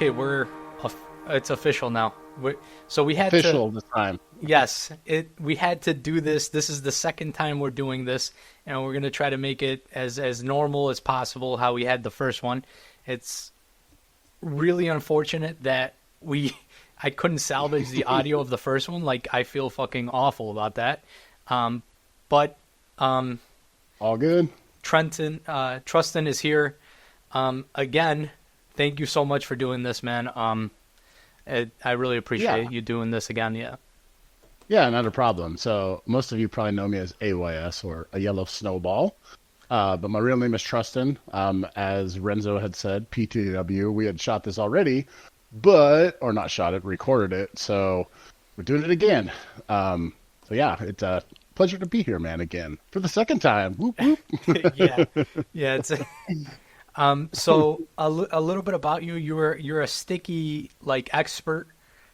okay, it's official now. So we had official this time. Yes, we had to do this. This is the second time we're doing this, and we're going to try to make it as normal as possible how we had the first one. It's really unfortunate that I couldn't salvage the audio of the first one. Like, I feel fucking awful about that. But all good. Trustin is here. Again, thank you so much for doing this, man. I really appreciate you doing this again. Yeah. Yeah, not a problem. So most of you probably know me as AYS or AYellowSnowball. But my real name is Trustin. As Renzo had said, PTW, we had shot this already, or not shot it, recorded it. So we're doing it again. So yeah, it's a pleasure to be here, man, again for the second time. Whoop, whoop. Yeah. It's so a little bit about you. You're a sticky expert.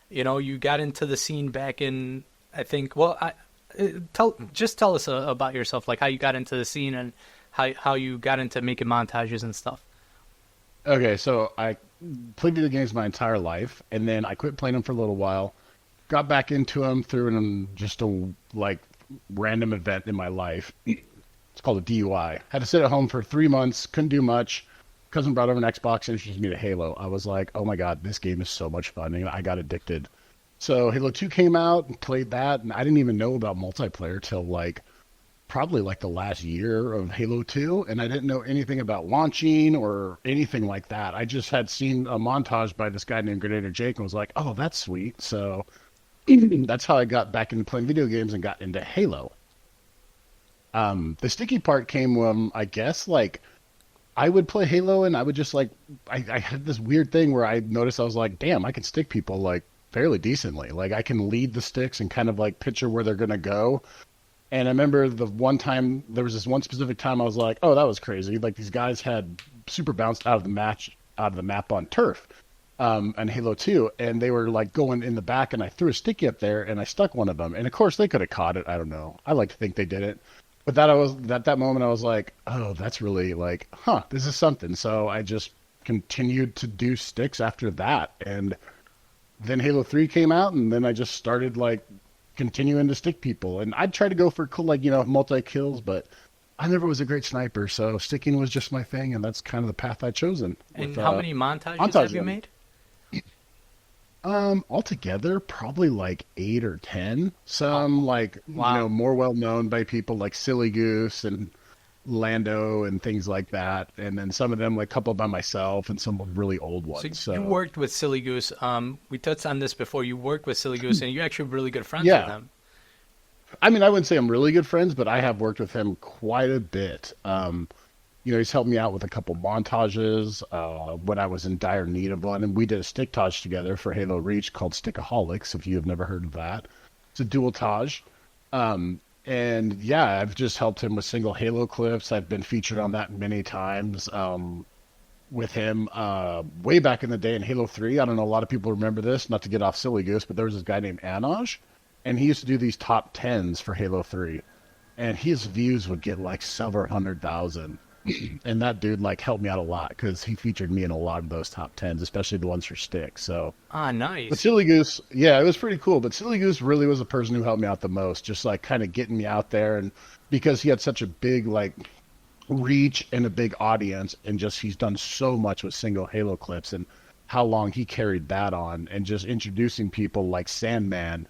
You know, you got into the scene back in, I think. Well, tell us about yourself, like how you got into the scene and how you got into making montages and stuff. Okay, so I played video games my entire life, and then I quit playing them for a little while. Got back into them through just a random event in my life. It's called a DUI. Had to sit at home for 3 months, couldn't do much. Cousin brought over an Xbox and introduced me to Halo. I was like, oh my god, this game is so much fun, and I got addicted. So Halo 2 came out and played that, and I didn't even know about multiplayer till probably the last year of Halo 2, and I didn't know anything about launching or anything like that. I just had seen a montage by this guy named Grenader Jake and was like, oh, that's sweet. So that's how I got back into playing video games and got into Halo. The sticky part came when, I guess, I would play Halo and I would just I had this weird thing where I noticed I was like, damn, I can stick people fairly decently. I can lead the sticks and kind of picture where they're going to go. And I remember there was this one specific time I was like, oh, that was crazy. These guys had super bounced out of the map on turf, and Halo 2, and they were going in the back, and I threw a sticky up there and I stuck one of them. And of course they could have caught it. I don't know. I like to think they did it. But at that moment I was like, oh, that's really this is something. So I just continued to do sticks after that. And then Halo 3 came out, and then I just started continuing to stick people. And I'd try to go for cool, multi-kills, but I never was a great sniper, so sticking was just my thing, and that's kind of the path I'd chosen. And how many montages have you made? Altogether, probably 8 or 10. Some wow. More well known by people like Silly Goose and Lando and things like that, and then some of them a couple by myself and some really old ones. So you worked with Silly Goose. We touched on this before. You worked with Silly Goose, and you're actually really good friends with him. I mean, I wouldn't say I'm really good friends, but I have worked with him quite a bit. He's helped me out with a couple montages when I was in dire need of one, and we did a sticktage together for Halo Reach called Stickaholic, if you have never heard of that. It's a dual-tage. And yeah, I've just helped him with single Halo clips. I've been featured on that many times with him way back in the day in Halo 3. I don't know, a lot of people remember this, not to get off Silly Goose, but there was this guy named Anoj, and he used to do these top 10s for Halo 3. And his views would get several 100,000. And that dude helped me out a lot because he featured me in a lot of those top 10s, especially the ones for Stick. So nice. But Silly Goose, yeah, it was pretty cool. But Silly Goose really was the person who helped me out the most, just kind of getting me out there, and because he had such a big reach and a big audience, and just he's done so much with single Halo clips and how long he carried that on, and just introducing people like Sandman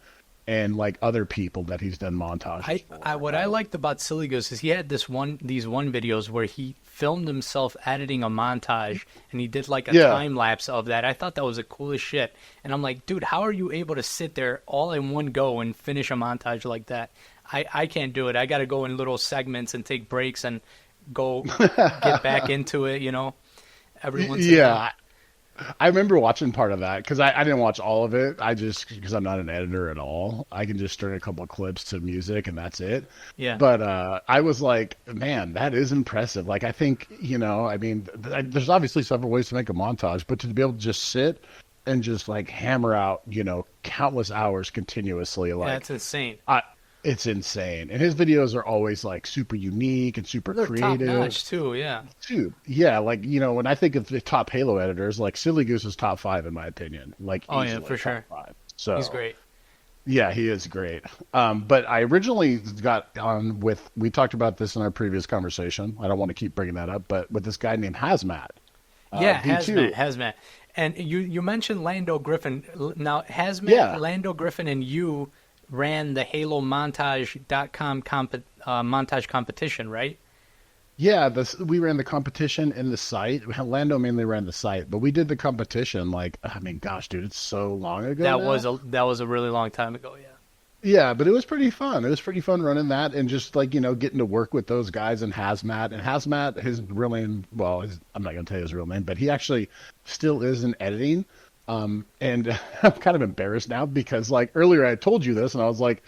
and other people that he's done montages. What I liked about Silly Goose is he had these one videos where he filmed himself editing a montage, and he did a time lapse of that. I thought that was the coolest shit. And I'm like, dude, how are you able to sit there all in one go and finish a montage like that? I can't do it. I got to go in little segments and take breaks and go get back into it, every once in a while. I remember watching part of that because I didn't watch all of it. Because I'm not an editor at all. I can just string a couple of clips to music and that's it. Yeah. But I was like, man, that is impressive. I think, there's obviously several ways to make a montage, but to be able to just sit and just hammer out, countless hours continuously. That's insane. It's insane. And his videos are always like super unique and super They're top creative. notch too, yeah. Dude, yeah, like, when I think of the top Halo editors, like Silly Goose is top five in my opinion. Like Oh yeah, easily for top sure. five. So He's great. yeah, he is great. But I originally got on with, we talked about this in our previous conversation. I don't want to keep bringing that up, but with this guy named Hazmat. Yeah, D2. Hazmat. And you mentioned Lando Griffin. Now, Hazmat, Yeah. Lando Griffin, and you ran the Halo montage.com montage competition, right? Yeah, we ran the competition in the site. Lando mainly ran the site, but we did the competition. Like, I mean, gosh, dude, it's so long ago. That was a really long time ago, yeah. Yeah, but it was pretty fun. It was pretty fun running that and just like, getting to work with those guys and Hazmat. And Hazmat, his real name, well, I'm not going to tell you his real name, but he actually still is in editing. And I'm kind of embarrassed now because like earlier I told you this and I was like,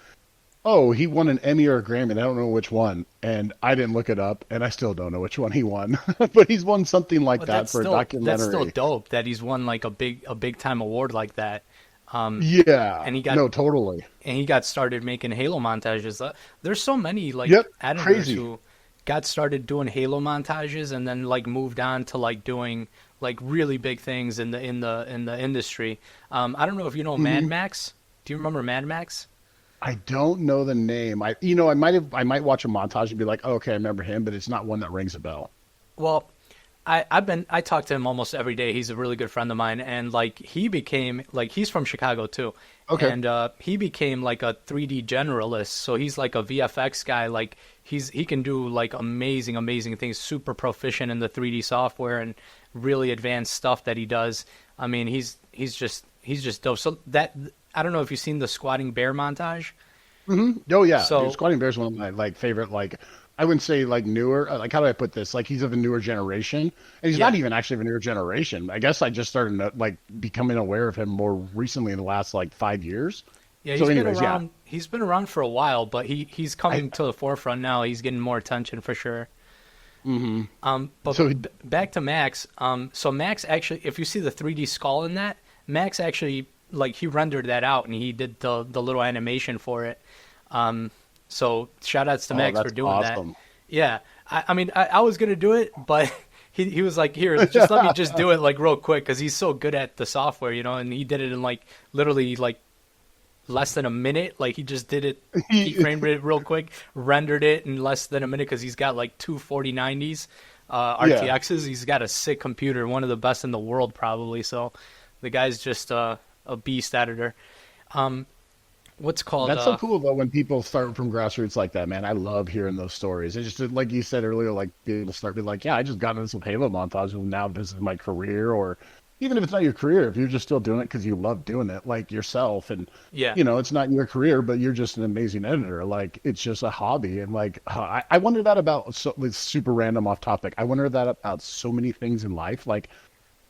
oh, he won an Emmy or a Grammy and I don't know which one. And I didn't look it up and I still don't know which one he won. But he's won something like that for a documentary. That's still dope that he's won like a big time award like that. Yeah, and he got no, totally. And he got started making Halo montages. There's so many like editors crazy. who got started doing Halo montages and then like moved on to like doing like really big things in the industry. I don't know if you know Mad Max. Do you remember Mad Max? I don't know the name. I might watch a montage and be like, oh, okay, I remember him, but it's not one that rings a bell. Well, I talk to him almost every day. He's a really good friend of mine, and like he became like he's from Chicago too. Okay. And he became like a 3D generalist, so he's like a VFX guy. Like he can do like amazing things. Super proficient in the 3D software and really advanced stuff that he does. I mean, he's just dope. So that I don't know if you've seen the Squatting Bear montage. Mm-hmm. Oh yeah. So Dude, Squatting Bear is one of my like favorite like. I wouldn't say like newer, like how do I put this? Like he's of a newer generation and he's not even actually of a newer generation. I guess I just started like becoming aware of him more recently in the last like 5 years. Yeah, he's been around for a while, but he's coming to the forefront now. He's getting more attention for sure. Mm-hmm. But so back to Max. So Max actually, if you see the 3D skull in that, Max actually like he rendered that out and he did the little animation for it. So shout outs to Max for doing that. Yeah. I mean, I was going to do it, but he was like, here, just let me just do it like real quick. Cause he's so good at the software, and he did it in like literally like less than a minute. Like he just did it. He framed it real quick, rendered it in less than a minute. Cause he's got like two 4090s, RTXs. He's got a sick computer, one of the best in the world probably. So the guy's just a beast editor. What's called? That's so cool though when people start from grassroots like that, man. I love hearing those stories. It's just like you said earlier, like people start being like, yeah, I just got into this with Halo montage and now this is my career. Or even if it's not your career, if you're just still doing it because you love doing it, like yourself, and it's not your career, but you're just an amazing editor. Like it's just a hobby, and like I wonder that about it's super random off topic. I wonder that about so many things in life, like.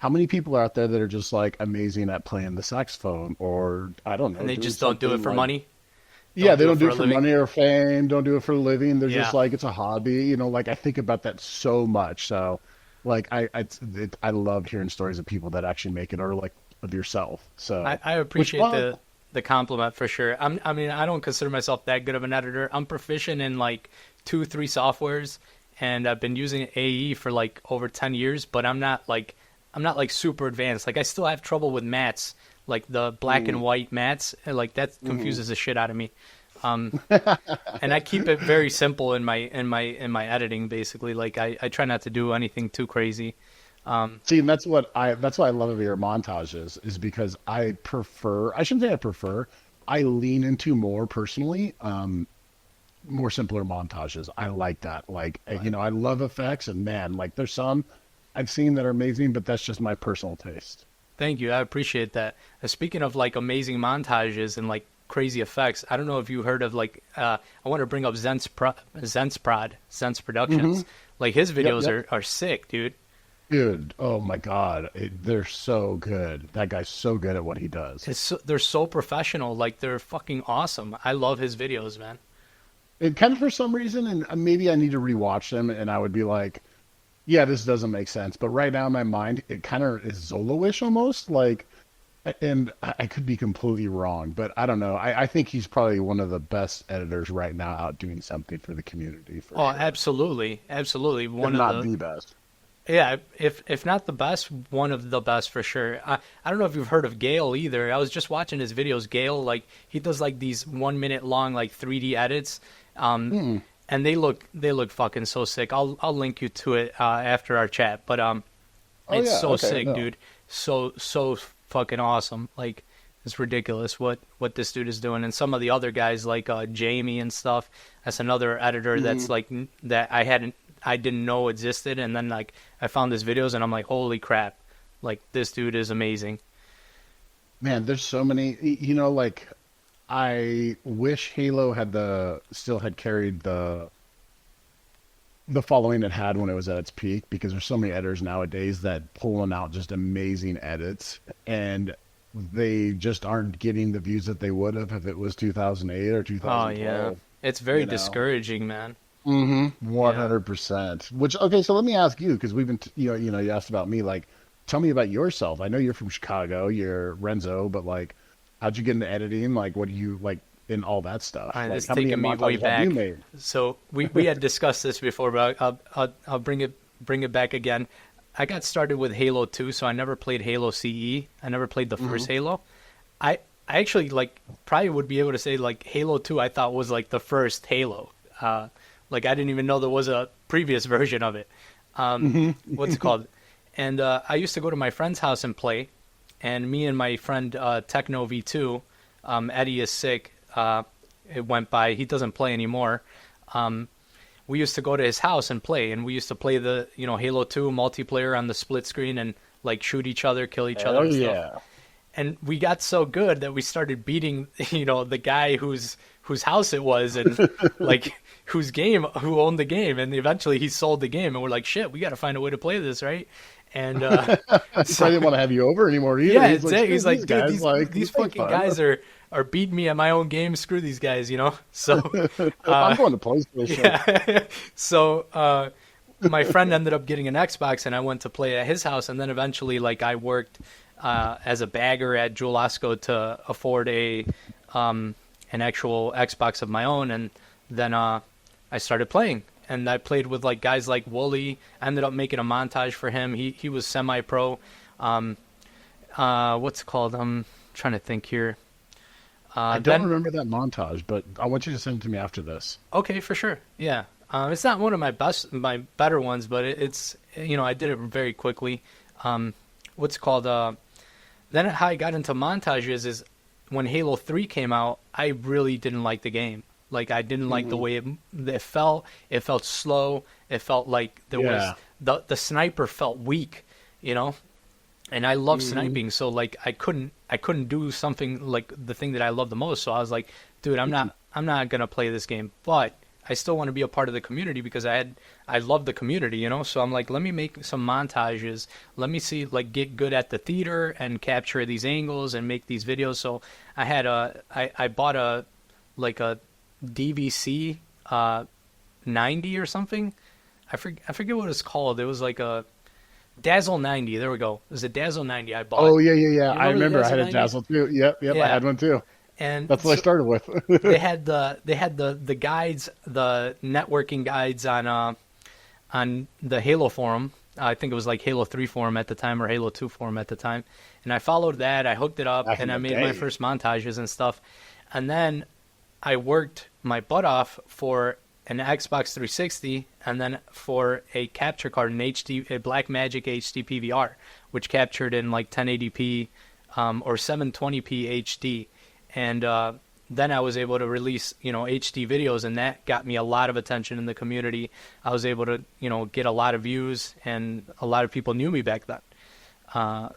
How many people are out there that are just like amazing at playing the saxophone, or I don't know, and they just don't do it for money? They don't do it for money or fame. Don't do it for a living. They're just like it's a hobby. Like I think about that so much. So, like I love hearing stories of people that actually make it, or like of yourself. So I appreciate the compliment for sure. I mean, I don't consider myself that good of an editor. I'm proficient in like 2-3 softwares, and I've been using AE for like over 10 years. But I'm not like super advanced. Like I still have trouble with mats, like the black and white mats. Like that confuses the shit out of me. And I keep it very simple in my editing. Basically, like I try not to do anything too crazy. See, and that's why I love your montages is because I shouldn't say I prefer. I lean into more personally, more simpler montages. I like that. Like I love effects, and man, like there's some I've seen that are amazing, but that's just my personal taste. Thank you. I appreciate that. Speaking of like amazing montages and like crazy effects, I don't know if you heard of like, I want to bring up Zentz Prod, Zentz Productions. Like his videos are sick, dude. Dude, oh my God. They're so good. That guy's so good at what he does. They're so professional. Like they're fucking awesome. I love his videos, man. And kind of for some reason, and maybe I need to rewatch them and I would be like, yeah, this doesn't make sense. But right now in my mind, it kind of is Zola-ish almost. Like And I could be completely wrong, but I don't know. I think he's probably one of the best editors right now out doing something for the community for Oh, sure. absolutely, absolutely. If not the best. Yeah, if not the best, one of the best for sure. I don't know if you've heard of Gale either. I was just watching his videos. Gale, like he does like these 1 minute long like 3D edits, and they look fucking so sick. I'll link you to it after our chat. But Oh it's yeah, so okay, sick, no. dude. So fucking awesome. Like it's ridiculous what this dude is doing. And some of the other guys like Jamie and stuff. That's another editor that's like that I didn't know existed, and then like I found his videos and I'm like, holy crap, like this dude is amazing. Man, there's so many. Like I wish Halo still had carried the following it had when it was at its peak, because there's so many editors nowadays that pulling out just amazing edits, and they just aren't getting the views that they would have if it was 2008 or Oh yeah, 2012. it's very You know. discouraging, man. 100%. Which, okay, so let me ask you, because we've been, you asked about me. Like, tell me about yourself. I know you're from Chicago. You're Renzo, but like, how'd you get into editing? Like, what do you like in all that stuff? All right, Like, this is how many taking me way montages have back. you made? So we had discussed this before, but I'll bring it back again. I got started with Halo 2, so I never played Halo CE. I never played the first Halo. I actually like probably would be able to say like Halo 2 I thought was like the first Halo. Like I didn't even know there was a previous version of it. What's it called? And I used to go to my friend's house and play. And me and my friend Techno V2, Eddie is sick. It went by. He doesn't play anymore. We used to go to his house and play, and we used to play the Halo 2 multiplayer on the split screen and like shoot each other, kill each other. Oh And stuff. yeah. And we got so good that we started beating the guy whose house it was, and like who owned the game, and eventually he sold the game, and we're like, shit, we got to find a way to play this, right? And He probably didn't want to have you over anymore either. yeah, He's like, dude, guys, these fucking guys are beating me at my own game. Screw these guys, So I'm going to PlayStation. yeah, so my friend ended up getting an Xbox, and I went to play at his house, and then eventually, like, I worked as a bagger at Jewel-Osco to afford an actual Xbox of my own, and then I started playing. And I played with like guys like Wooly. I ended up making a montage for him. He was semi-pro. What's it called? I'm trying to think here. I don't remember that montage, but I want you to send it to me after this. Okay, for sure. Yeah. It's not one of my better ones, but it's I did it very quickly. What's it called? Then how I got into montages is when Halo 3 came out. I really didn't like the game. Like I didn't like the way it felt. It felt slow. It felt like there was the sniper felt weak, And I love sniping, so like I couldn't do something like the thing that I love the most. So I was like, dude, I'm not gonna play this game, but I still want to be a part of the community because I love the community, So I'm like, let me make some montages. Let me see, like, get good at the theater and capture these angles and make these videos. So I bought a DVC 90 or something. I forget what it's called. It was like a Dazzle 90. There we go. It was a Dazzle 90 I bought. Oh yeah. I remember I had a 90s? Dazzle too. Yep. Yeah. I had one too. And That's what I started with. they had the guides, the networking guides on the Halo forum. I think it was like Halo 3 forum at the time or Halo 2 forum at the time. And I followed that. I hooked it up Back in and I the made day. my first montages and stuff. And then I worked my butt off for an Xbox 360 and then for a capture card, a Blackmagic HD PVR, which captured in like 1080p or 720p HD. And then I was able to release, HD videos, and that got me a lot of attention in the community. I was able to, get a lot of views, and a lot of people knew me back then.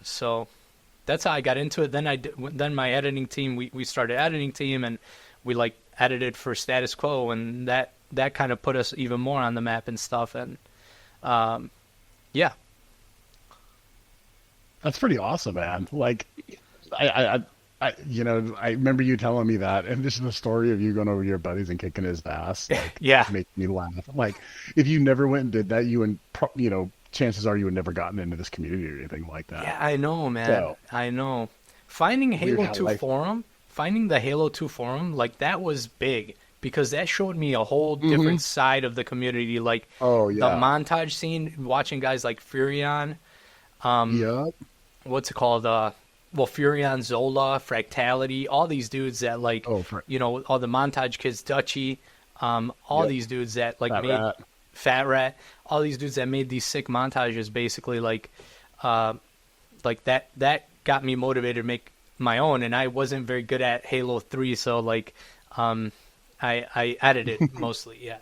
So that's how I got into it. Then my editing team, we started editing team, and we like edited for Status Quo, and that kind of put us even more on the map and stuff. And yeah. That's pretty awesome, man. Like, I remember you telling me that, and this is the story of you going over to your buddies and kicking his ass. Like, Yeah. makes me laugh. Like, if you never went and did that, chances are you would never gotten into this community or anything like that. Yeah, I know, man. So- I know. Finding Halo how 2 life. forum, finding the Halo 2 forum, like that was big because that showed me a whole different side of the community, like Oh the yeah. montage scene, watching guys like Furion, Yeah. what's it called? Furion, Zola, Fractality, all these dudes that like, Oh, for all the montage kids, Dutchy, all Yep. these dudes that like Fat made Rat. Fat Rat, all these dudes that made these sick montages, basically like that got me motivated to make my own, and I wasn't very good at Halo 3, so like I edited mostly, yeah.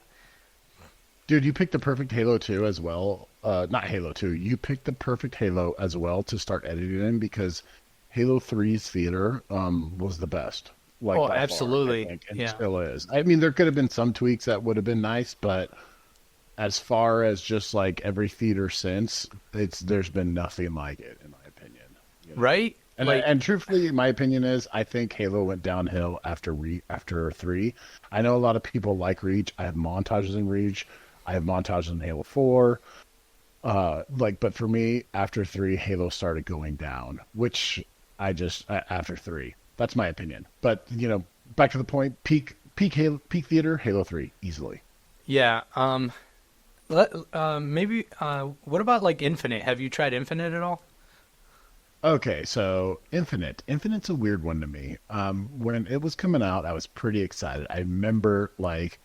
Dude, you picked the perfect Halo 2 as well. Not Halo 2. You picked the perfect Halo as well to start editing in because Halo 3's theater was the best. Like Oh, by far, absolutely. I think, and Yeah. still is. I mean, there could have been some tweaks that would have been nice, but as far as just like every theater since, there's been nothing like it in my opinion. You know? Right? And Like, and truthfully, my opinion is I think Halo went downhill after 3. I know a lot of people like Reach. I have montages in Reach. I have montages in Halo 4. But for me, after 3, Halo started going down, which after 3. That's my opinion. But back to the point. Peak theater, Halo 3, easily. yeah. Maybe. What about like Infinite? Have you tried Infinite at all? Okay, so Infinite's a weird one to me. When it was coming out, I was pretty excited. I remember like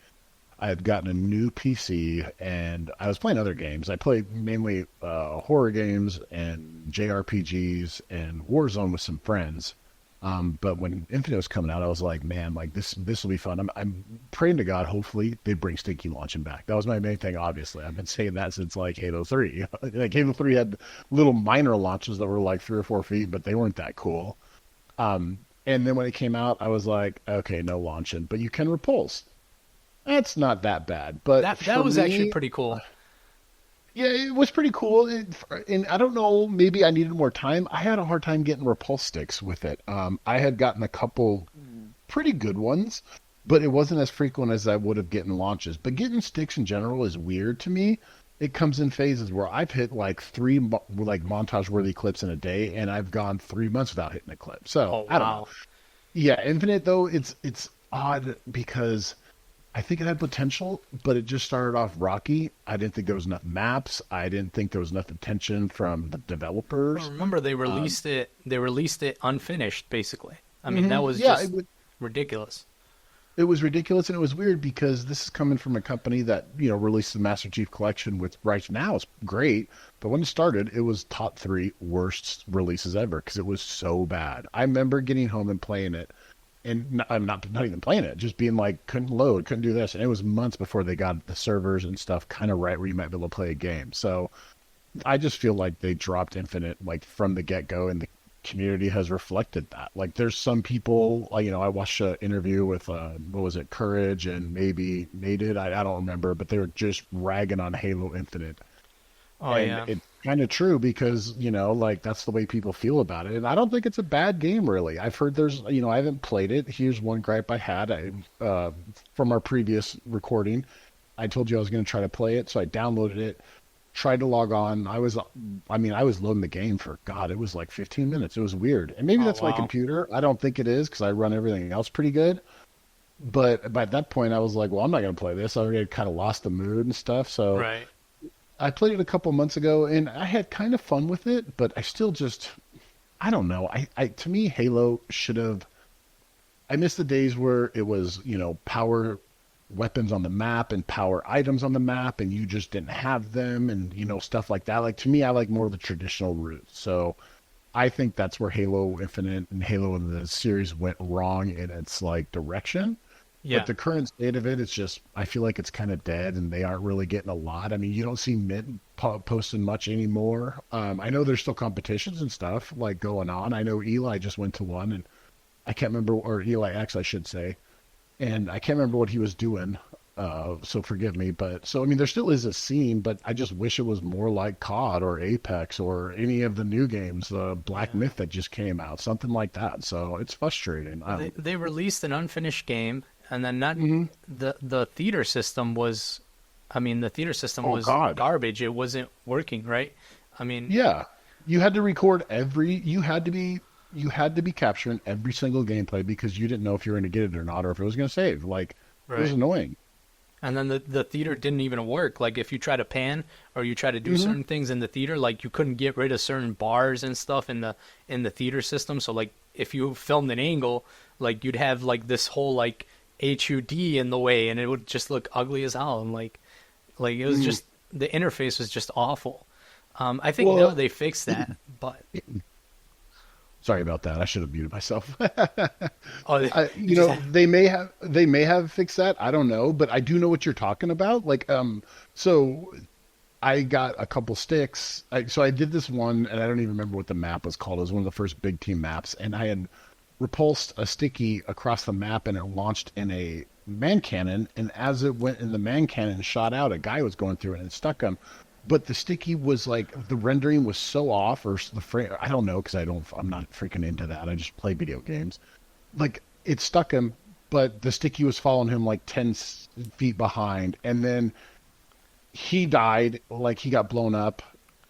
I had gotten a new PC and I was playing other games. I played mainly horror games and JRPGs and Warzone with some friends. But when Infinite was coming out, I was like, man, like this will be fun. I'm praying to God, hopefully they bring Stinky Launching back. That was my main thing, obviously. I've been saying that since like Halo 3. Like Halo 3 had little minor launches that were like 3 or 4 feet, but they weren't that cool. And then when it came out, I was like, okay, no launching, but you can repulse. That's not that bad. But That was actually pretty cool. yeah, it was pretty cool. And I don't know, maybe I needed more time. I had a hard time getting repulse sticks with it. I had gotten a couple pretty good ones, but it wasn't as frequent as I would have getting launches. But getting sticks in general is weird to me. It comes in phases where I've hit like 3 like montage worthy clips in a day, and I've gone 3 months without hitting a clip. So Oh, I don't know. wow. Yeah, Infinite though, it's odd because I think it had potential, but it just started off rocky. I didn't think there was enough maps. I didn't think there was enough attention from the developers. Well, remember they released it. They released it unfinished, basically. I mean, that was Yeah, just ridiculous. it was ridiculous and it was weird because this is coming from a company that, released the Master Chief Collection, which right now is great. But when it started, it was top 3 worst releases ever because it was so bad. I remember getting home and playing it. And I'm not even playing it, just being like, couldn't load, couldn't do this. And it was months before they got the servers and stuff kind of right where you might be able to play a game. So I just feel like they dropped Infinite like from the get-go, and the community has reflected that. Like there's some people, I watched an interview with, what was it, Courage and maybe Nated, I don't remember, but they were just ragging on Halo Infinite. Oh, And yeah. it's kind of true because, like that's the way people feel about it. And I don't think it's a bad game, really. I've heard I haven't played it. Here's one gripe I had from our previous recording. I told you I was going to try to play it. So I downloaded it, tried to log on. I was loading the game for, God, it was like 15 minutes. It was weird. And maybe Oh, that's my wow. computer. I don't think it is because I run everything else pretty good. But by that point, I was like, well, I'm not going to play this. I already kind of lost the mood and stuff. So Right. I played it a couple months ago, and I had kind of fun with it, but I still just, I don't know. To me, Halo should have. I miss the days where it was, power weapons on the map and power items on the map, and you just didn't have them, and stuff like that. Like to me, I like more of the traditional route. So I think that's where Halo Infinite and Halo in the series went wrong in its like direction. Yeah. But the current state of it, it's just, I feel like it's kind of dead and they aren't really getting a lot. I mean, you don't see Mint posting much anymore. I know there's still competitions and stuff like going on. I know Eli just went to one and I can't remember, or Eli X, I should say. And I can't remember what he was doing. So forgive me. But so, I mean, there still is a scene, but I just wish it was more like COD or Apex or any of the new games, the Black Myth that just came out, something like that. So it's frustrating. They released an unfinished game, and then not the theater system was, the theater system was garbage. It wasn't working, right? I mean, yeah, you had to record you had to be you had to be capturing every single gameplay because you didn't know if you were going to get it or not, or if it was going to save. Like, it was annoying. And then the theater didn't even work. Like, if you try to pan or you try to do certain things in the theater, like, you couldn't get rid of certain bars and stuff in the theater system. So, like, if you filmed an angle, like, you'd have, like, this whole, like, HUD in the way, and it would just look ugly as hell. And, like it was just, the interface was just awful. I think now they fixed that, but... Sorry about that. I should have muted myself. Oh, they may have fixed that. I don't know, but I do know what you're talking about. Like, so I got a couple sticks. So I did this one, and I don't even remember what the map was called. It was one of the first big team maps, and I had repulsed a sticky across the map, and it launched in a man cannon. And as it went in the man cannon, shot out, a guy was going through it and it stuck him. But the sticky was like, the rendering was so off, or the frame, I don't know, because I'm not freaking into that. I just play video games. Like, it stuck him, but the sticky was following him like 10 feet behind. And then he died, like he got blown up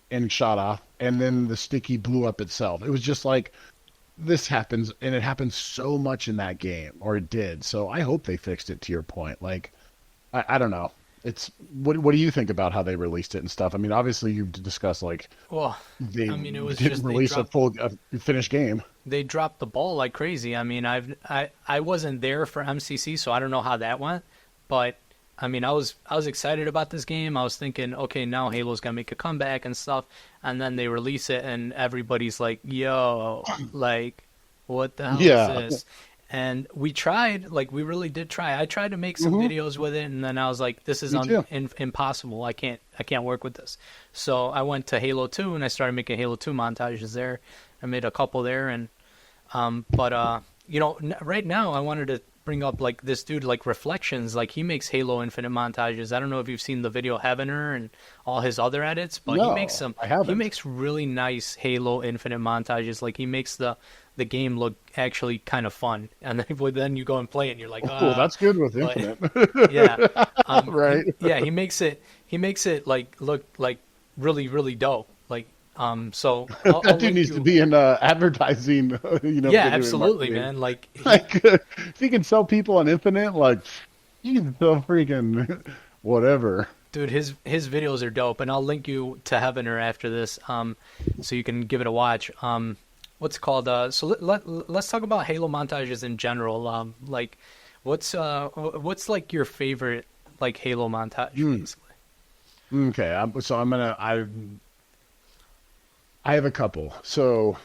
and shot off. And then the sticky blew up itself. It was just like, this happens, and it happens so much in that game, or it did. So I hope they fixed it, to your point. Like, I don't know. It's what do you think about how they released it and stuff? I mean, obviously you've discussed like, well, they it was didn't just release a full finished game. They dropped the ball like crazy. I mean, I wasn't there for MCC, so I don't know how that went. But I mean, I was excited about this game. I was thinking, okay, now Halo's gonna make a comeback and stuff. And then they release it, and everybody's like, "Yo, like, what the hell is this?" And we tried, like, we really did try. I tried to make some videos with it, and then I was like, this is impossible. I can't work with this. So I went to Halo 2, and I started making Halo 2 montages there. I made a couple there, and right now I wanted to bring up, like, this dude, like, Reflections. Like, he makes Halo Infinite montages. I don't know if you've seen the video Heavener and all his other edits, but he makes really nice Halo Infinite montages. Like, he makes the game look actually kind of fun, and then you go and play it, and you're like, "Oh, that's good with Infinite." Yeah, right. He makes it like look like really, really dope. Like, so that dude needs to be in advertising. Yeah, absolutely, man. Like if he can sell people on Infinite, like, you can sell freaking whatever. Dude, his videos are dope, and I'll link you to Heavener after this, so you can give it a watch. What's it called? So let's talk about Halo montages in general. Like, what's like your favorite, like, Halo montage, basically? Okay, I have a couple. So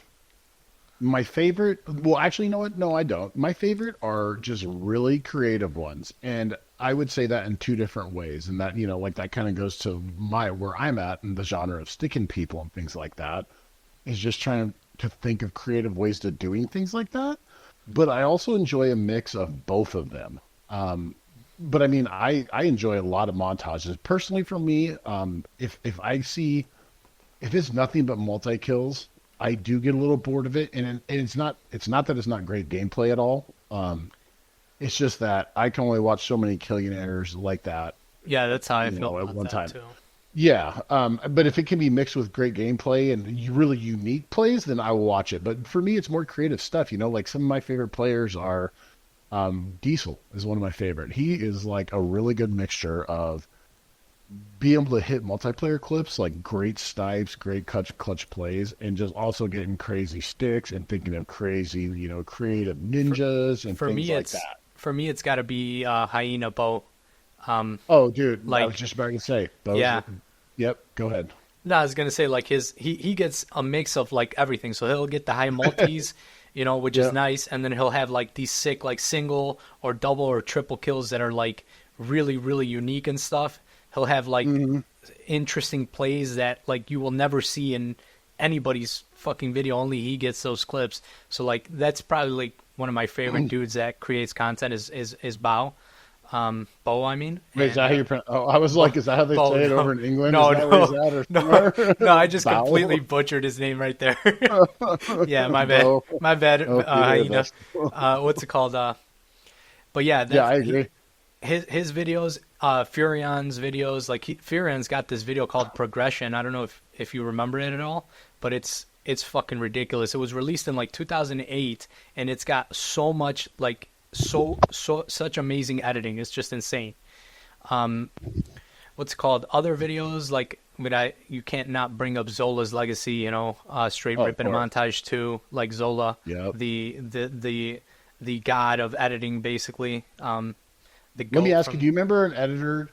my favorite, well, actually, you know what? No, I don't. My favorite are just really creative ones, and I would say that in two different ways. And that, like, that kind of goes to where I'm at in the genre of sticking people and things like that, is just trying to think of creative ways to doing things like that. But I also enjoy a mix of both of them. But I mean, I enjoy a lot of montages. Personally, for me, if it's nothing but multi-kills, I do get a little bored of it. And it's not that it's not great gameplay at all. It's just that I can only watch so many Killionaires like that. Yeah, that's how I feel at one time. Too. Yeah, but if it can be mixed with great gameplay and really unique plays, then I will watch it. But for me, it's more creative stuff. Like, some of my favorite players are Diesel is one of my favorite. He is like a really good mixture of being able to hit multiplayer clips, like great snipes, great clutch plays, and just also getting crazy sticks and thinking of crazy, creative ninjas and things like that. For me, it's got to be Hyena Bow. Oh, dude! Like, I was just about to say, Yep. Go ahead. No, I was gonna say, like, he gets a mix of, like, everything. So he'll get the high multis, which is nice, and then he'll have, like, these sick, like, single or double or triple kills that are, like, really, really unique and stuff. He'll have, like, interesting plays that, like, you will never see in anybody's fucking video. Only he gets those clips. So, like, that's probably, like, one of my favorite dudes that creates content is Bow. Bo, I mean. Wait, is that how you pronounce? Oh, I was like, is that how they say it over in England? No, I just completely butchered his name right there. Yeah, my bad. My bad. Hyena. What's it called? But yeah, I agree. His videos, Furion's videos, like, Furion's got this video called Progression. I don't know if you remember it at all, but it's it's fucking ridiculous. It was released in like 2008, and it's got so much like such amazing editing. It's just insane. What's it called? Other videos like you can't not bring up Zola's legacy. You know, straight ripping montage 2, like Zola, the god of editing, basically. Let me ask you, do you remember an editor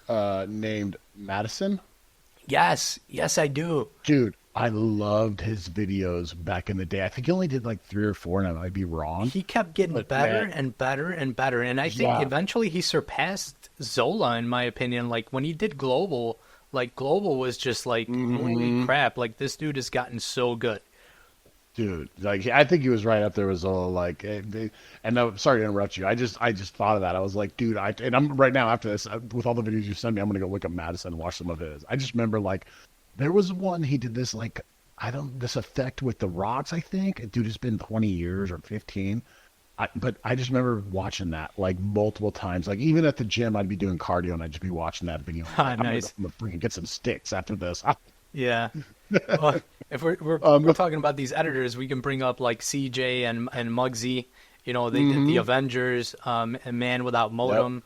named Madison? Yes, I do. Dude, I loved his videos back in the day. I think he only did like 3 or 4, and I might be wrong. He kept getting better and better and better, and I think eventually he surpassed Zola, in my opinion. Like, when he did Global, like, Global was just like, holy crap, like, this dude has gotten so good. Dude, like, I think he was right up there with Zola. Like, and I'm sorry to interrupt you. I just thought of that. I was like, dude, and I'm right now after this, with all the videos you sent me, I'm gonna go look up Madison and watch some of his. I just remember, like, there was one he did this, like, this effect with the rocks. I think, dude, it's been 20 years or 15. But I just remember watching that like multiple times. Like, even at the gym, I'd be doing cardio and I'd just be watching that video. Like, nice. I'm gonna freaking get some sticks after this. Yeah. Well, if we're talking about these editors, we can bring up like CJ and Muggsy. You know, they did the Avengers, and Man Without Modem.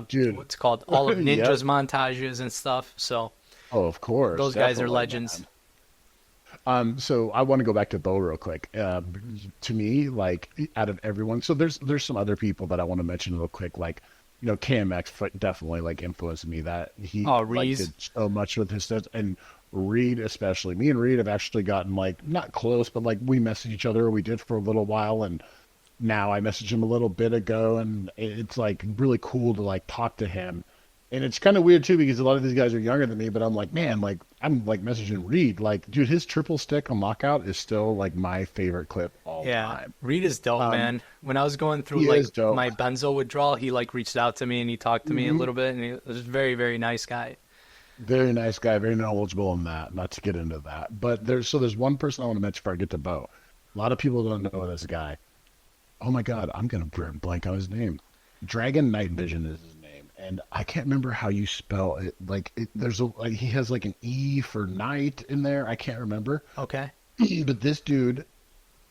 Dude, what's it called? All of Ninja's montages and stuff. So, of course, those guys are legends. So I want to go back to Bo real quick. To me, like, out of everyone, so there's some other people that I want to mention real quick. Like, you know, KMX definitely like influenced me. That he like, did so much with his stuff, and Reed especially. Me and Reed have actually gotten like not close, but like we message each other. We did for a little while, and now I messaged him a little bit ago, and it's like really cool to like talk to him. And it's kind of weird too, because a lot of these guys are younger than me, but I'm like, man, like I'm like messaging Reed, like, dude, his triple stick on lockout is still like my favorite clip all time. Reed is dope, man. When I was going through like my benzo withdrawal, he like reached out to me and he talked to me a little bit, and he was a very, very nice guy. Very nice guy, very knowledgeable in that. Not to get into that, but there's one person I want to mention before I get to Bo. A lot of people don't know this guy. Oh my God, I'm gonna blank on his name. Dragon Night Vision is his name, and I can't remember how you spell it. Like, he has like an E for night in there. I can't remember. Okay. But this dude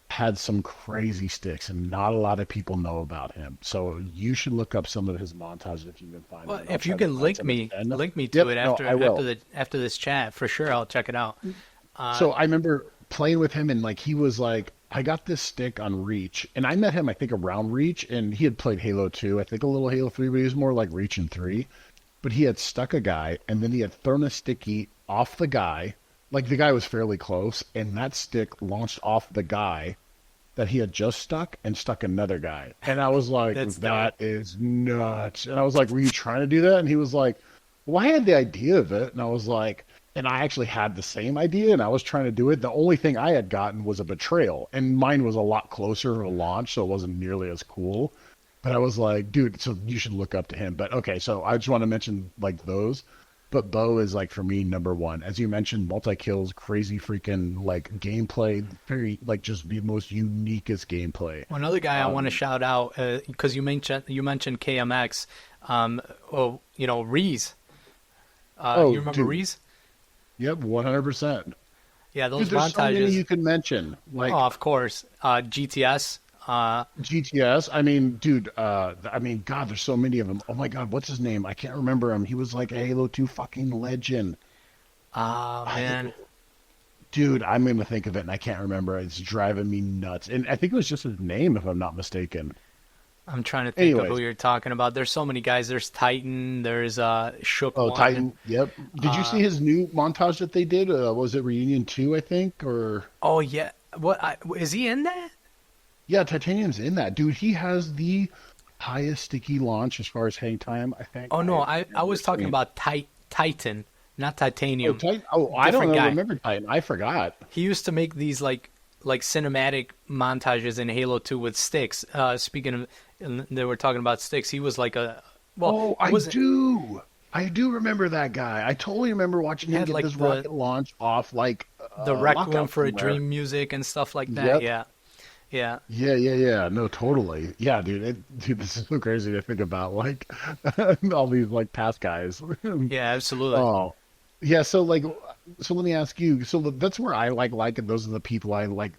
had some crazy sticks, and not a lot of people know about him. So you should look up some of his montages if you can find them. If you can link me to it after this chat, for sure I'll check it out. So I remember playing with him, and like he was like, I got this stick on Reach, and I met him, I think, around Reach, and he had played Halo 2, I think a little Halo 3, but he was more like Reach and 3. But he had stuck a guy, and then he had thrown a sticky off the guy. Like, the guy was fairly close, and that stick launched off the guy that he had just stuck and stuck another guy. And I was like, that is nuts. And I was like, were you trying to do that? And he was like, well, I had the idea of it. And I was like, and I actually had the same idea, and I was trying to do it. The only thing I had gotten was a betrayal, and mine was a lot closer to launch, so it wasn't nearly as cool. But I was like, dude, so you should look up to him. But okay, so I just want to mention like those. But Bo is like, for me, number one. As you mentioned, multi-kills, crazy freaking like gameplay, very like just the most uniquest gameplay. Well, another guy I want to shout out, because you mentioned KMX, Reese. You remember Reese? Yep, 100%. Yeah, those dude, there's montages. So many you can mention. Like, of course, GTS. GTS. I mean, dude. God, there's so many of them. Oh my God, what's his name? I can't remember him. He was like a Halo 2 fucking legend. Man. Dude, I'm gonna think of it, and I can't remember. It's driving me nuts. And I think it was just his name, if I'm not mistaken. I'm trying to think of who you're talking about. There's so many guys. There's Titan. There's Shook. Oh, Titan. Yep. Did you see his new montage that they did? Was it Reunion 2, I think? Or oh yeah. What is he in that? Yeah, Titanium's in that. Dude, he has the highest sticky launch as far as hang time, I think. Oh no, I was talking about Titan, not Titanium. Oh, Titan. Oh, I don't remember Titan. I forgot. He used to make these like cinematic montages in Halo 2 with sticks. Speaking of, they were talking about sticks. He was like a I do remember that guy. I totally remember watching him get like this rocket launch off like the Rec Room for a Dream music and stuff like that. Yep. Yeah. No, totally. Yeah, dude. This is so crazy to think about. Like all these like past guys. Yeah, absolutely. Oh, Yeah, so like, so let me ask you. So that's where I like, and those are the people I like,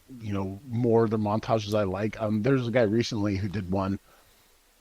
more the montages I like. There's a guy recently who did one,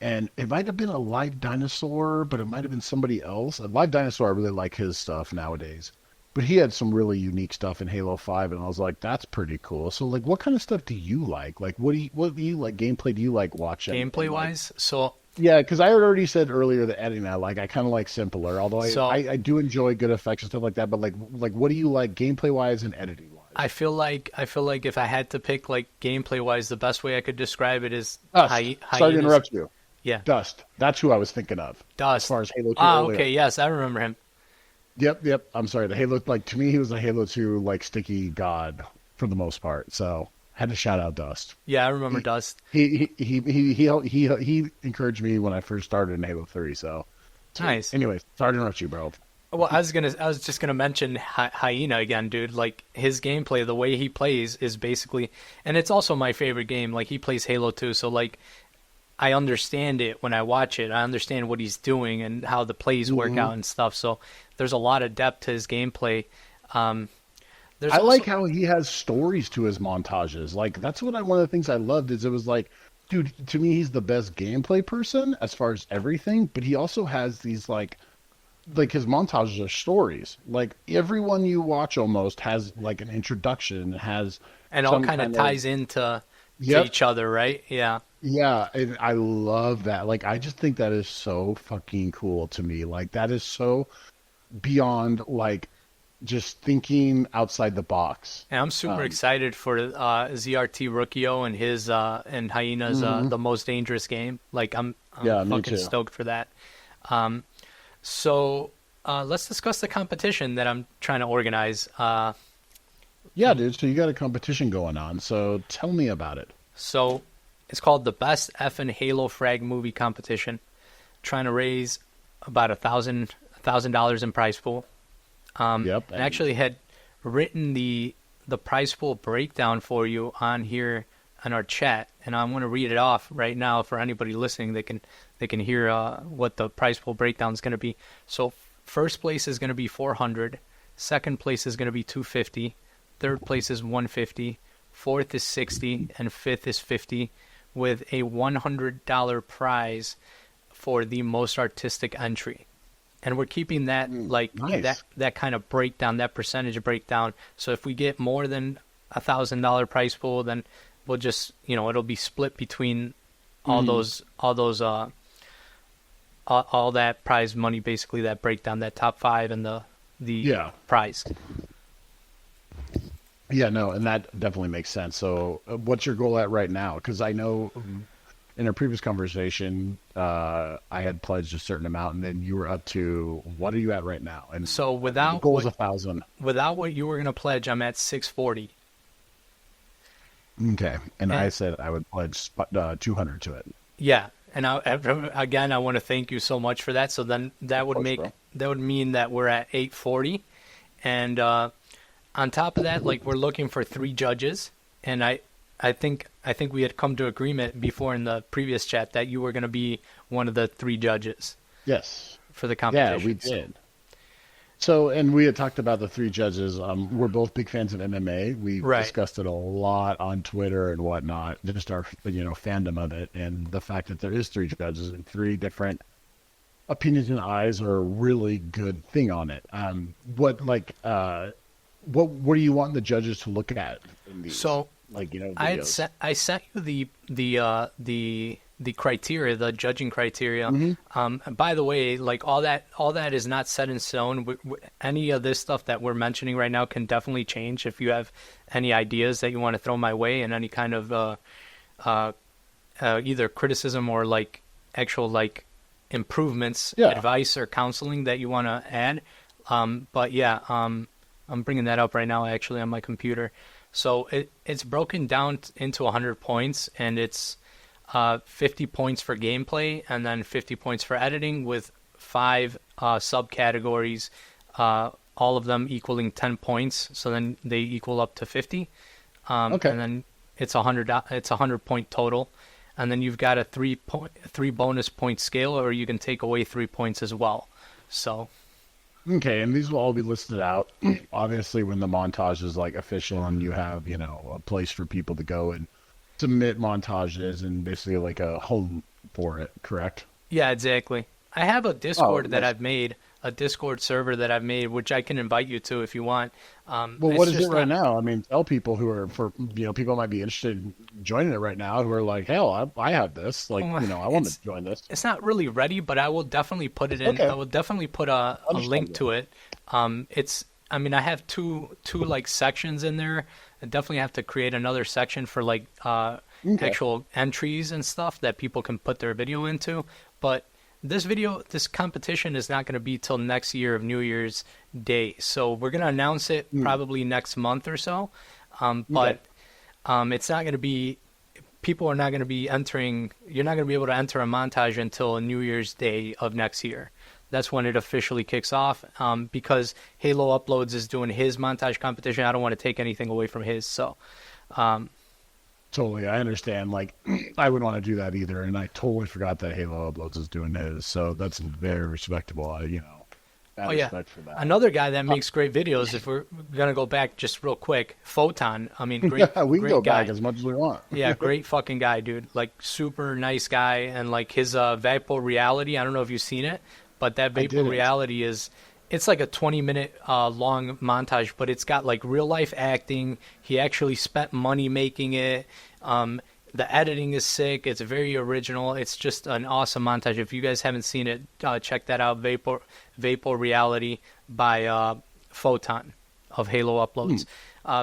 and it might have been a live dinosaur, but it might have been somebody else. A live dinosaur, I really like his stuff nowadays, but he had some really unique stuff in Halo 5, and I was like, that's pretty cool. So like, what kind of stuff do you like? Like, what do you like? Gameplay do you like watching? Gameplay wise, so Yeah, because I had already said earlier that editing I like. I kind of like simpler, although so I do enjoy good effects and stuff like that. But like what do you like gameplay wise and editing wise? I feel like if I had to pick like gameplay wise, the best way I could describe it is Dust. Sorry to hyenas. interrupt you. Yeah, Dust. That's who I was thinking of. As Dust. far as Halo 2 Ah, earlier. okay, yes, I remember him. Yep. I'm sorry. The Halo, like to me, he was a Halo 2 like sticky god for the most part. So had to shout out Dust. Yeah, I remember He Dust. he encouraged me when I first started in Halo 3. So Nice. anyway, sorry to interrupt you, bro. Well, I was just gonna mention Hyena again, dude. Like his gameplay, the way he plays is basically, and it's also my favorite game. Like he plays Halo 2, so like I understand it when I watch it. I understand what he's doing and how the plays work out and stuff. So there's a lot of depth to his gameplay. Um, there's I also, like how he has stories to his montages. Like that's one of the things I loved is it was like, dude, to me he's the best gameplay person as far as everything, but he also has these like his montages are stories. Like everyone you watch almost has like an introduction, has and all some kind of ties into Yep. each other, right? Yeah. Yeah, and I love that. Like I just think that is so fucking cool to me. Like that is so beyond like just thinking outside the box. And I'm super excited for ZRT Rookio and his and Hyena's the most dangerous game. Like I'm Yeah, me fucking too. stoked for that. Um, so let's discuss the competition that I'm trying to organize. Yeah, dude. So you got a competition going on. So tell me about it. So it's called the Best Effin Halo Frag Movie Competition. Trying to raise about $1,000 in prize pool. Yep. And actually had written the prize pool breakdown for you on here on our chat, and I'm going to read it off right now for anybody listening. They can hear what the prize pool breakdown is going to be. So first place is going to be 400, second place is going to be 250, third place is 150, fourth is 60, and fifth is 50, with a $100 prize for the most artistic entry. And we're keeping that nice. that kind of breakdown, that percentage breakdown. So if we get more than $1,000 prize pool, then we'll just it'll be split between all that prize money, basically that breakdown, that top five and the prize. Yeah, no, and that definitely makes sense. So, what's your goal at right now? Because I know in a previous conversation, I had pledged a certain amount, and then you were up to what are you at right now? And So the without goal's 1,000. without what you were going to pledge, I'm at 640. Okay, and I said I would pledge 200 to it. Yeah, and I want to thank you so much for that. So then that would bro. mean that we're at 840, and on top of that, like we're looking for 3 judges, and I think we had come to agreement before in the previous chat that you were going to be one of the 3 judges Yes. for the competition. Yeah, we did. So, and we had talked about the 3 judges. We're both big fans of MMA. We Right. discussed it a lot on Twitter and whatnot, just our fandom of it, and the fact that there is 3 judges and 3 different opinions and eyes are a really good thing on it. What do you want the judges to look at in these? So videos? I sent you the criteria, the judging criteria. By the way, like all that is not set in stone. Any of this stuff that we're mentioning right now can definitely change. If you have any ideas that you want to throw my way, and any kind of either criticism or like actual like improvements, advice or counseling that you want to add. But yeah, I'm bringing that up right now actually on my computer. So it's broken down into 100 points, and it's 50 points for gameplay, and then 50 points for editing, with 5 subcategories, all of them equaling 10 points. So then they equal up to 50. Okay. And then it's 100. It's 100 point total, and then you've got a 3 bonus point scale, or you can take away 3 points as well. So. Okay, and these will all be listed out, obviously, when the montage is like official and you have, a place for people to go and submit montages and basically like a home for it, correct? Yeah, exactly. I have a Discord that nice. I've made, a Discord server that I've made, which I can invite you to if you want. Well, what is it right now? I mean, tell people who are, people might be interested in joining it right now who are like, hell, I have this. Like, I want to join this. It's not really ready, but I will definitely put it in. Okay. I will definitely put a link to it. I have two like sections in there. I definitely have to create another section for like actual entries and stuff that people can put their video into. But this competition is not going to be till next year of New Year's Day. So we're going to announce it probably next month or so. But it's not going to be, people are not going to be entering, you're not going to be able to enter a montage until New Year's Day of next year. That's when it officially kicks off. Because Halo Uploads is doing his montage competition. I don't want to take anything away from his. So, totally, I understand. Like, I wouldn't want to do that either, and I totally forgot that Halo Uploads is doing his. So that's very respectable. Respect for that. Another guy that makes great videos. If we're gonna go back just real quick, Photon. I mean, great. Yeah, we can great go guy. back as much as we want. Yeah, great fucking guy, dude. Like, super nice guy, and like his Vapor Reality. I don't know if you've seen it, but that Vapor Reality it's like a 20-minute long montage, but it's got like real life acting. He actually spent money making it. The editing is sick. It's very original. It's just an awesome montage. If you guys haven't seen it, check that out. Vapor Reality by Photon of Halo Uploads.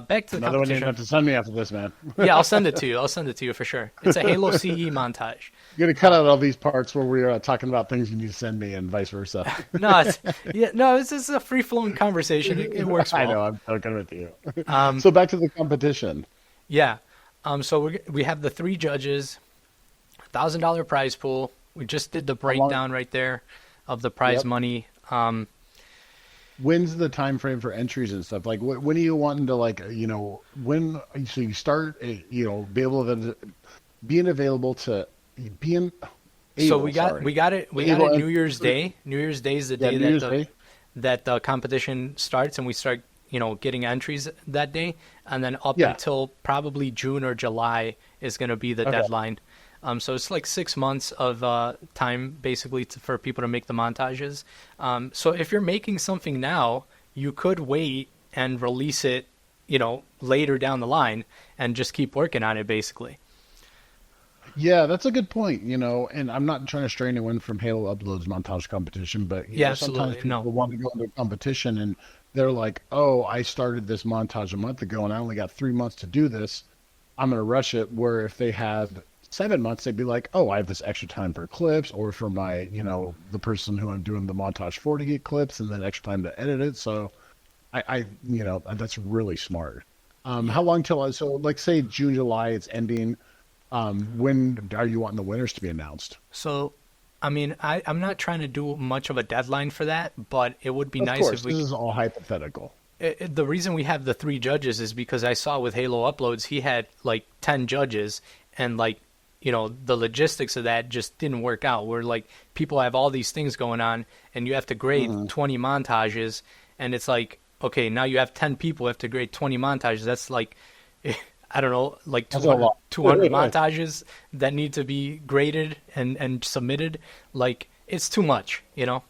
Back to the Another one competition. you have to send me after this, man. Yeah, I'll send it to you. I'll send it to you for sure. It's a Halo CE montage. You're gonna cut out all these parts where we're talking about things you need to send me, and vice versa. It's just a free flowing conversation. It works well. I know. I'm joking with you. So back to the competition. Yeah. So we have the 3 judges, $1,000 prize pool. We just did the breakdown right there of the prize money. When's the time frame for entries and stuff? Like, when are you wanting to, like, when? So you start, be able to being available to being. Able, so we got it New Year's Day. New Year's Day is the day that the competition starts, and we start getting entries that day, and then up until probably June or July is going to be the deadline. So it's like 6 months of time basically for people to make the montages. So if you're making something now, you could wait and release it, later down the line and just keep working on it basically. Yeah, that's a good point, and I'm not trying to stray anyone from Halo Uploads montage competition, but sometimes people want to go into a competition and they're like, oh, I started this montage a month ago and I only got 3 months to do this. I'm going to rush it. Where if they had 7 months, they'd be like, oh, I have this extra time for clips or for my, the person who I'm doing the montage for to get clips and then extra time to edit it. So I that's really smart. How long till, so like say June, July, it's ending. When are you wanting the winners to be announced? So, I mean, I'm not trying to do much of a deadline for that, but it would be nice if we... This is all hypothetical. The reason we have the 3 judges is because I saw with Halo Uploads, he had like 10 judges, and like, the logistics of that just didn't work out. Where like people have all these things going on, and you have to grade 20 montages, and it's like, okay, now you have 10 people who have to grade 20 montages. That's like... I don't know, like 200 montages that need to be graded and submitted. Like, it's too much,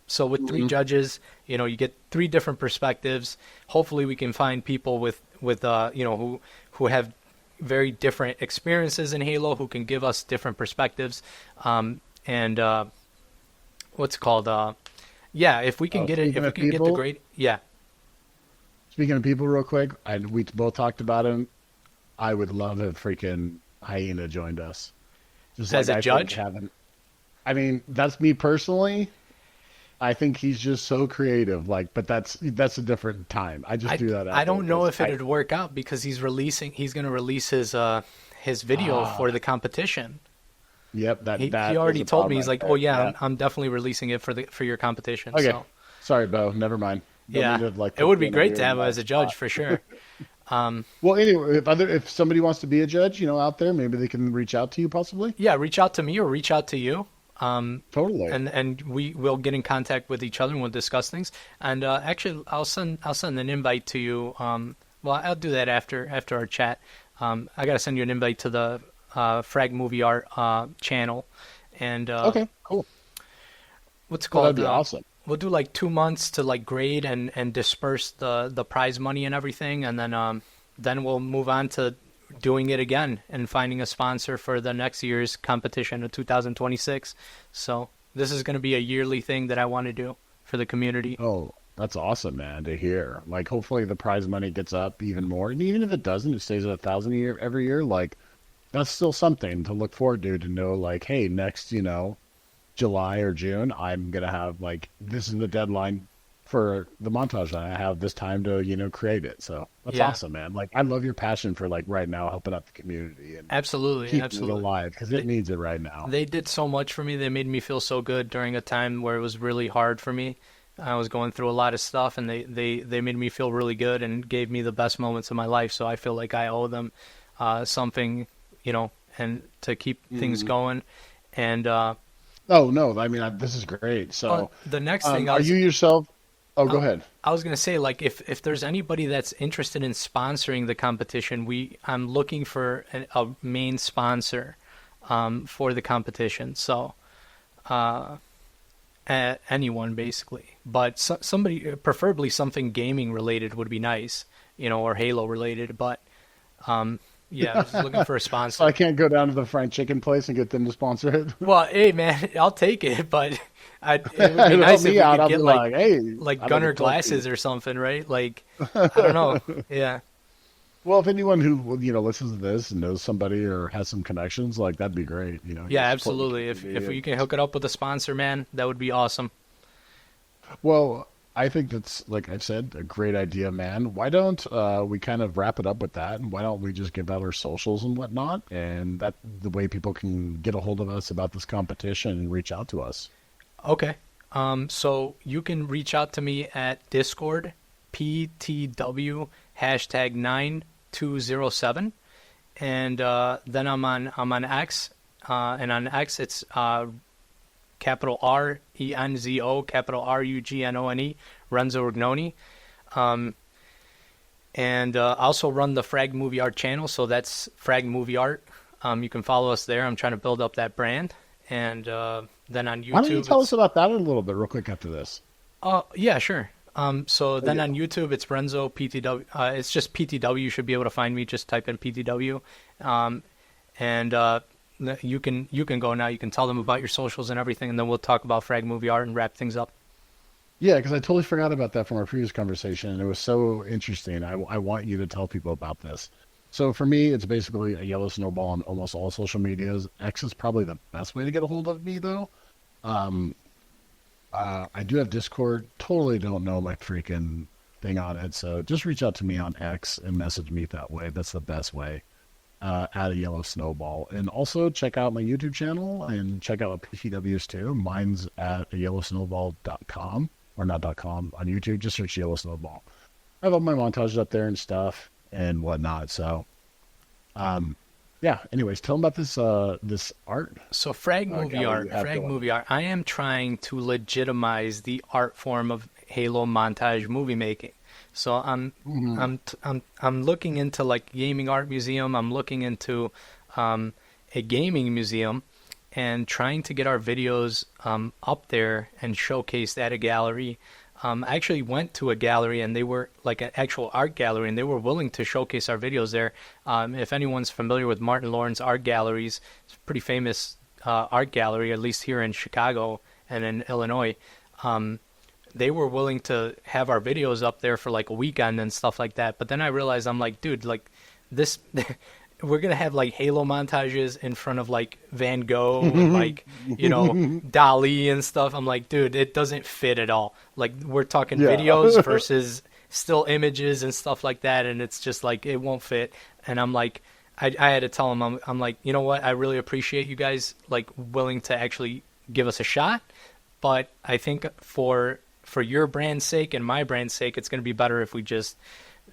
So with 3 judges, you get 3 different perspectives. Hopefully we can find people with who have very different experiences in Halo, who can give us different perspectives. And what's it called? If we can get it, if we can get the grade. Yeah. Speaking of people real quick, we both talked about him. I would love if freaking Hyena joined us. Just as a judge? I mean, that's me personally. I think he's just so creative. Like, but that's a different time. I just do that. I don't know if it'd work out because he's going to release his video for the competition. Yep, he already told me. He's like, "Oh yeah, I'm definitely releasing it for your competition." Okay, so. Sorry, Bo. Never mind. It would be great to have him as a judge for sure. Well, anyway, if somebody wants to be a judge, out there, maybe they can reach out to you possibly. Yeah, reach out to me or reach out to you. Totally. And we will get in contact with each other and we'll discuss things. And actually, I'll send an invite to you. Well, I'll do that after our chat. I gotta send you an invite to the Frag Movie Art channel. And okay, cool. What's it called? That'd be awesome. We'll do like 2 months to like grade and disperse the prize money and everything, and then we'll move on to doing it again and finding a sponsor for the next year's competition of 2026. So this is going to be a yearly thing that I want to do for the community. Oh, that's awesome, man, to hear. Like, hopefully the prize money gets up even more. And even if it doesn't, it stays at 1,000 a year every year. Like, that's still something to look forward to know, like, hey, next, July or June, I'm going to have, like, this is the deadline for the montage, and I have this time to, create it. So that's awesome, man. Like, I love your passion for, like, right now helping out the community and keeping it alive, because it needs it right now. They did so much for me. They made me feel so good during a time where it was really hard for me. I was going through a lot of stuff, and they made me feel really good and gave me the best moments of my life. So I feel like I owe them something, and to keep things going. And oh no, I mean, this is great. So the next thing, are you yourself? Oh, go ahead. I was going to say, like, if there's anybody that's interested in sponsoring the competition, I'm looking for a main sponsor for the competition. So anyone, basically. But somebody, preferably something gaming related would be nice, or Halo related. But yeah, I was looking for a sponsor. So I can't go down to the fried chicken place and get them to sponsor it? Well, hey, man, I'll take it, but it would be nice if we could get, like Gunner glasses or something, right? Like, I don't know. Yeah. Well, if anyone who, listens to this and knows somebody or has some connections, like, that'd be great. Yeah, absolutely. If you can hook it up with a sponsor, man, that would be awesome. Well, I think that's, like I said, a great idea, man. Why don't we kind of wrap it up with that? And why don't we just give out our socials and whatnot? And that's the way people can get a hold of us about this competition and reach out to us. Okay. So you can reach out to me at Discord, PTW #9207. And then I'm on X. And on X, it's capital RENZO, capital RUGNONE, Renzo Rignoni. And I also run the Frag Movie Art channel, so that's Frag Movie Art. You can follow us there. I'm trying to build up that brand. And then on YouTube... Why don't you tell us about that a little bit real quick after this? Yeah, sure. So then on YouTube, it's Renzo PTW. It's just PTW. You should be able to find me. Just type in PTW. And you can go now. You can tell them about your socials and everything, and then we'll talk about Frag Movie Art and wrap things up. Yeah, because I totally forgot about that from our previous conversation, and it was so interesting. I want you to tell people about this. So for me, it's basically AYellowSnowball on almost all social medias. X is probably the best way to get a hold of me, though. I do have Discord. Totally don't know my freaking thing on it, so just reach out to me on X and message me that way. That's the best way. At AYellowSnowball. And also check out my YouTube channel and check out PCWs too. Mine's at AYellowSnowball.com, or not .com, on YouTube. Just search AYellowSnowball. I have all my montages up there and stuff and whatnot. So, yeah. Anyways, tell them about this art. So Frag Movie Art. I am trying to legitimize the art form of Halo montage movie making. So I'm looking into like gaming art museum. I'm looking into a gaming museum, and trying to get our videos up there and showcased at a gallery. I actually went to a gallery, and they were like an actual art gallery, and they were willing to showcase our videos there. If anyone's familiar with Martin Lawrence Art Galleries, it's a pretty famous art gallery, at least here in Chicago and in Illinois. They were willing to have our videos up there for like a weekend and stuff like that. But then I realized, I'm like, dude, like this, we're going to have like Halo montages in front of like Van Gogh and like, Dali and stuff. I'm like, dude, it doesn't fit at all. Like we're talking videos versus still images and stuff like that. And it's just like, it won't fit. And I'm like, I had to tell him, I'm like, you know what? I really appreciate you guys like willing to actually give us a shot. But I think for your brand's sake and my brand's sake, it's going to be better if we just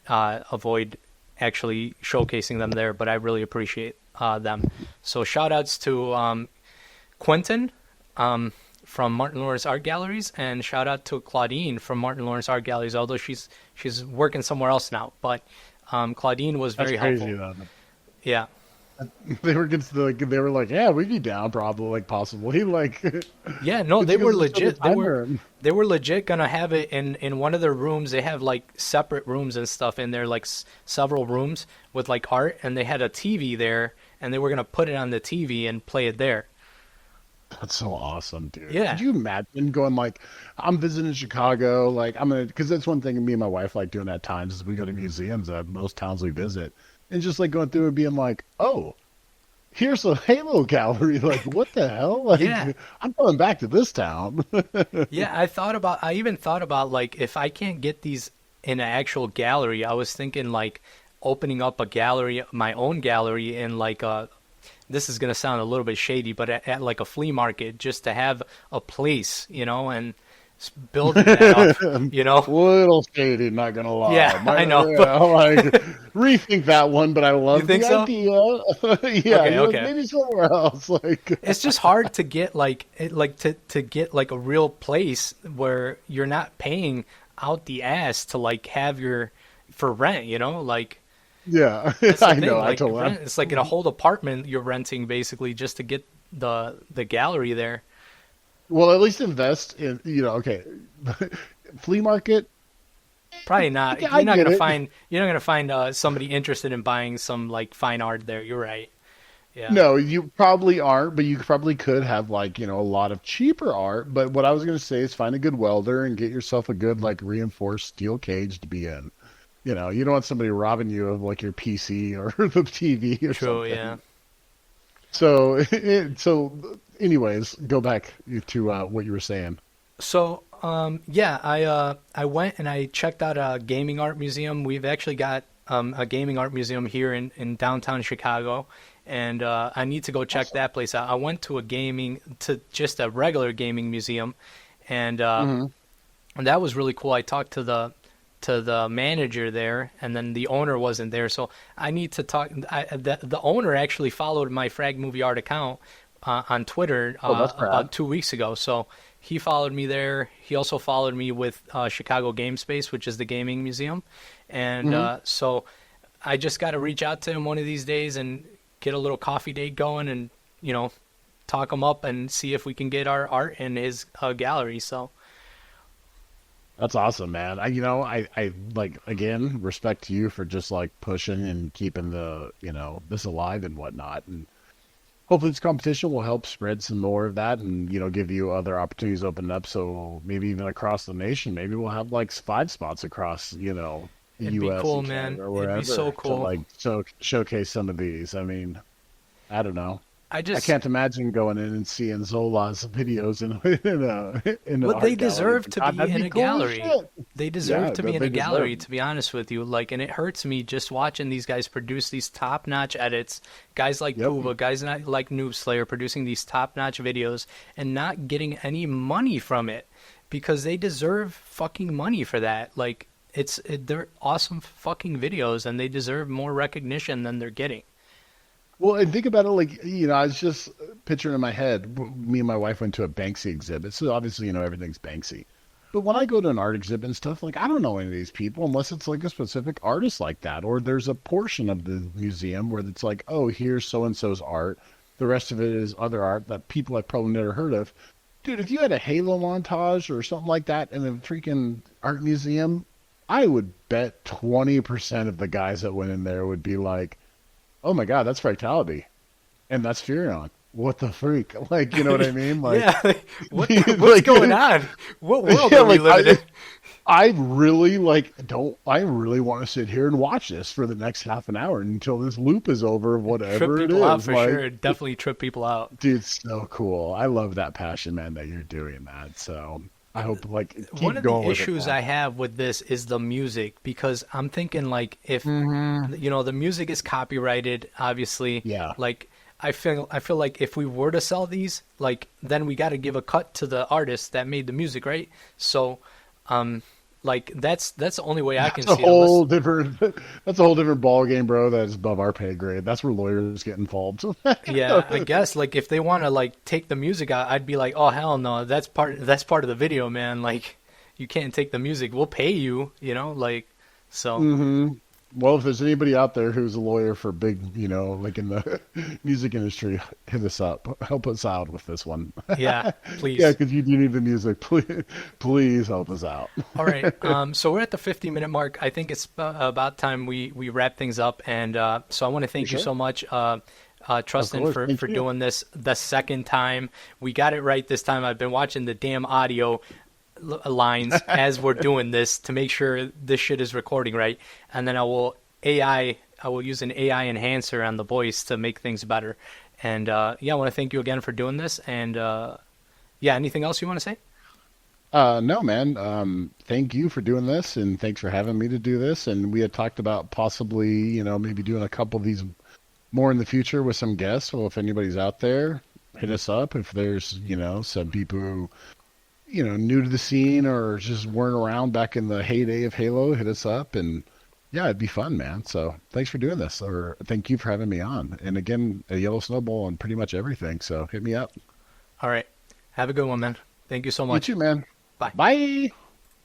avoid actually showcasing them there. But I really appreciate them. So shout outs to Quentin from Martin Lawrence Art Galleries, and shout out to Claudine from Martin Lawrence Art Galleries, although she's working somewhere else now. But Claudine was very helpful. Though. Yeah. They were like, yeah, we'd be down probably, like, possibly, like. Yeah, no, they were legit. They were legit gonna have it in one of their rooms. They have like separate rooms and stuff in there, like several rooms with like art, and they had a TV there, and they were gonna put it on the TV and play it there. That's so awesome, dude. Yeah. Could you imagine going like, I'm visiting Chicago, like because that's one thing me and my wife like doing at times is we go to museums at most towns we visit, and just like going through and being like, oh, here's a Halo gallery. Like, what the hell? Like, yeah. I'm going back to this town. Yeah, I even thought about like, if I can't get these in an actual gallery, I was thinking like opening up a gallery, my own gallery in like this is going to sound a little bit shady, but at like a flea market, just to have a place, and building that up, Little shady, not going to lie. Yeah, I know. Like, rethink that one, but I love the so? idea. Yeah, okay. Maybe somewhere else. Like, it's just hard to get to get like a real place where you're not paying out the ass to like have for rent, like. Yeah, I know. Like, I totally. It's like in a whole apartment you're renting basically just to get the gallery there. Well, at least invest in okay, flea market. Probably not. You're not gonna find somebody interested in buying some like fine art there. You're right. Yeah. No, you probably aren't, but you probably could have like a lot of cheaper art. But what I was gonna say is find a good welder and get yourself a good like reinforced steel cage to be in. You don't want somebody robbing you of like your PC or the TV or True, something. Yeah. So anyways, go back to what you were saying. So, I went and I checked out a gaming art museum. We've actually got a gaming art museum here in downtown Chicago, and I need to go check that place out. I went to just a regular gaming museum, and and that was really cool. I talked to the manager there, and then the owner wasn't there, so I need to talk. The owner actually followed my Frag Movie Art account on Twitter about 2 weeks ago, so he followed me there. He also followed me with Chicago Game Space, which is the gaming museum, and so I just got to reach out to him one of these days and get a little coffee date going, and talk him up and see if we can get our art in his gallery. So. That's awesome, man. I like, again, respect to you for just like pushing and keeping the, this alive and whatnot. And hopefully this competition will help spread some more of that and, give you other opportunities open up. So maybe even across the nation, maybe we'll have like 5 spots across, the It'd U.S. be cool, man. Or wherever. It'd be so cool. To like showcase some of these. I mean, I don't know. I just can't imagine going in and seeing Zola's videos in but they deserve to be in a gallery. They deserve to be in a gallery, to be honest with you. Like, and it hurts me just watching these guys produce these top-notch edits. Guys like Puba, guys like Noob Slayer producing these top-notch videos and not getting any money from it, because they deserve fucking money for that. Like, they're awesome fucking videos, and they deserve more recognition than they're getting. Well, and think about it, like, I was just picturing in my head, me and my wife went to a Banksy exhibit, so obviously, everything's Banksy. But when I go to an art exhibit and stuff, like, I don't know any of these people unless it's like a specific artist like that, or there's a portion of the museum where it's like, oh, here's so-and-so's art. The rest of it is other art that people I've probably never heard of. Dude, if you had a Halo montage or something like that in a freaking art museum, I would bet 20% of the guys that went in there would be like, oh my God, that's Fractality. And that's Furion. What the freak? Like, you know what I mean? Like, yeah, what's going on? What world are we living in? I really want to sit here and watch this for the next half an hour until this loop is over, whatever trip people out for sure. Definitely trip people out. Dude, so cool. I love that passion, man, that you're doing that. So I hope, keep one of going the with issues I have with this is the music, because I'm thinking like if the music is copyrighted, obviously, like I feel like if we were to sell these, like, then we got to give a cut to the artist that made the music, right? So Like that's the only way I can That's a see it. whole different. That's a whole different ball game, bro. That's above our pay grade. That's where lawyers get involved. Yeah, I guess like if they want to like take the music out, I'd be like, oh hell no, that's part of the video, man. Like you can't take the music. We'll pay you, like so. Hmm. Well, if there's anybody out there who's a lawyer for big, like in the music industry, hit us up. Help us out with this one. Yeah, please. Yeah, because you need the music. Please help us out. All right. So we're at the 50-minute mark. I think it's about time we wrap things up. And so I want to thank you so much, Trustin, for doing this the second time. We got it right this time. I've been watching the damn audio lines as we're doing this to make sure this shit is recording right. And then I will use an AI enhancer on the voice to make things better. And I want to thank you again for doing this. And anything else you want to say? No, man. Thank you for doing this, and thanks for having me to do this. And we had talked about possibly, maybe doing a couple of these more in the future with some guests. Well, if anybody's out there, hit us up. If there's, some people who, new to the scene or just weren't around back in the heyday of Halo, hit us up. And yeah, it'd be fun, man. So thanks for doing this, or thank you for having me on. And again, AYellowSnowball on pretty much everything. So hit me up. All right. Have a good one, man. Thank you so much. You too, man. Bye. Bye.